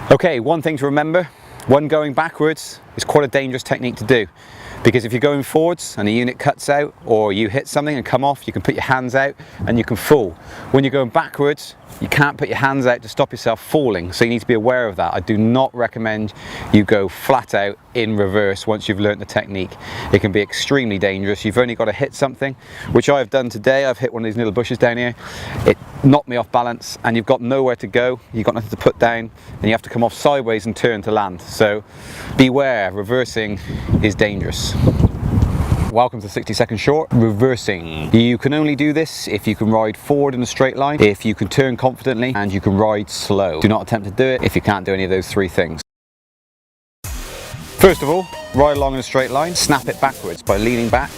Okay, one thing to remember, when going backwards, is quite a dangerous technique to do. Because if you're going forwards and the unit cuts out or you hit something and come off, you can put your hands out and you can fall. When you're going backwards, you can't put your hands out to stop yourself falling, so you need to be aware of that. I do not recommend you go flat out in reverse once you've learnt the technique. It can be extremely dangerous. You've only got to hit something, which I've done today. I've hit one of these little bushes down here. It knocked me off balance and you've got nowhere to go. You've got nothing to put down and you have to come off sideways and turn to land. So beware, reversing is dangerous. Welcome to 60-second short. Reversing. You can only do this if you can ride forward in a straight line, if you can turn confidently, and you can ride slow. Do not attempt to do it if you can't do any of those three things. First of all, ride along in a straight line, snap it backwards by leaning back,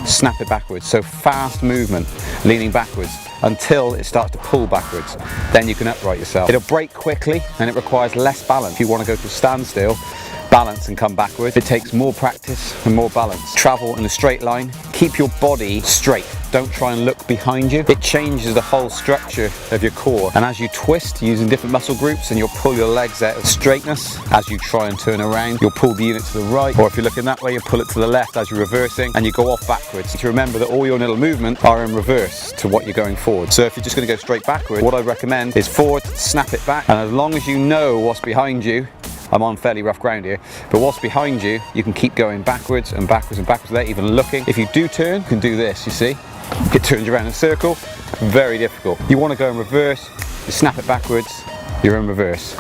snap it backwards. So fast movement, leaning backwards until it starts to pull backwards. Then you can upright yourself. It'll break quickly and it requires less balance. If you want to go to a standstill, balance and come backwards, it takes more practice and more balance. Travel in a straight line, keep your body straight. Don't try and look behind you. It changes the whole structure of your core. And as you twist using different muscle groups and you'll pull your legs out of straightness, as you try and turn around, you'll pull the unit to the right, or if you're looking that way, you pull it to the left as you're reversing and you go off backwards. To remember that all your little movements are in reverse to what you're going forward. So if you're just going to go straight backward, what I recommend is forward, snap it back, and as long as you know what's behind you, I'm on fairly rough ground here, but what's behind you, you can keep going backwards and backwards and backwards without even looking. If you do turn, you can do this, you see? It turns you around in a circle, very difficult. You want to go in reverse, you snap it backwards, you're in reverse.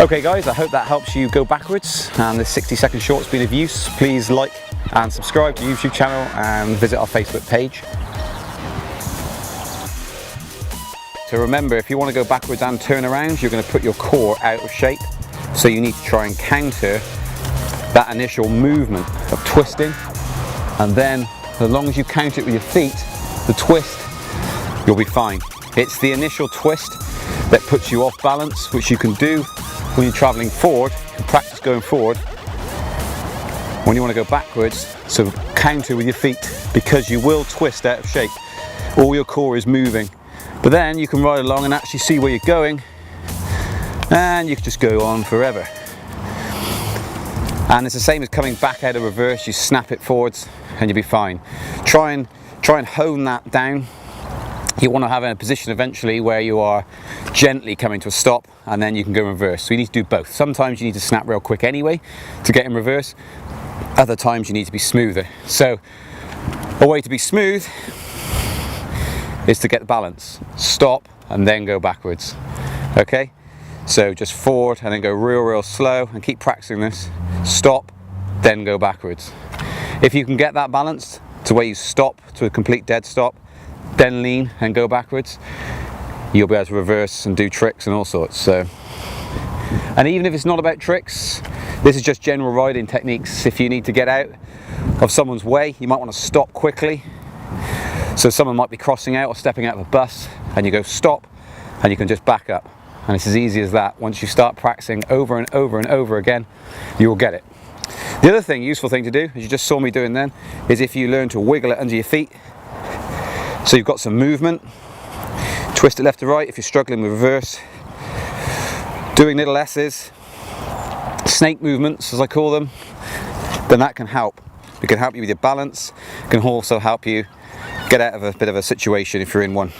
Okay guys, I hope that helps you go backwards and this 60-second short's been of use. Please like and subscribe to the YouTube channel and visit our Facebook page. So remember, if you want to go backwards and turn around, you're going to put your core out of shape. So you need to try and counter that initial movement of twisting. And then, as long as you counter it with your feet, the twist, you'll be fine. It's the initial twist that puts you off balance, which you can do when you're traveling forward. You can practice going forward. When you want to go backwards, so counter with your feet, because you will twist out of shape. All your core is moving. But then you can ride along and actually see where you're going, and you can just go on forever. And it's the same as coming back out of reverse. You snap it forwards and you'll be fine. Try and hone that down. You want to have a position eventually where you are gently coming to a stop and then you can go in reverse. So you need to do both. Sometimes you need to snap real quick anyway to get in reverse. Other times you need to be smoother. So a way to be smooth is to get the balance. Stop and then go backwards. Okay? So just forward and then go real slow and keep practicing this. Stop, then go backwards. If you can get that balance to where you stop to a complete dead stop, then lean and go backwards, you'll be able to reverse and do tricks and all sorts. So, and even if it's not about tricks, this is just general riding techniques. If you need to get out of someone's way, you might want to stop quickly. So someone might be crossing out or stepping out of a bus and you go stop and you can just back up. And it's as easy as that. Once you start practicing over and over and over again, you will get it. The other thing, useful thing to do, as you just saw me doing then, is if you learn to wiggle it under your feet. So you've got some movement. Twist it left to right if you're struggling with reverse. Doing little S's, snake movements as I call them, then that can help. It can help you with your balance. It can also help you get out of a bit of a situation if you're in one.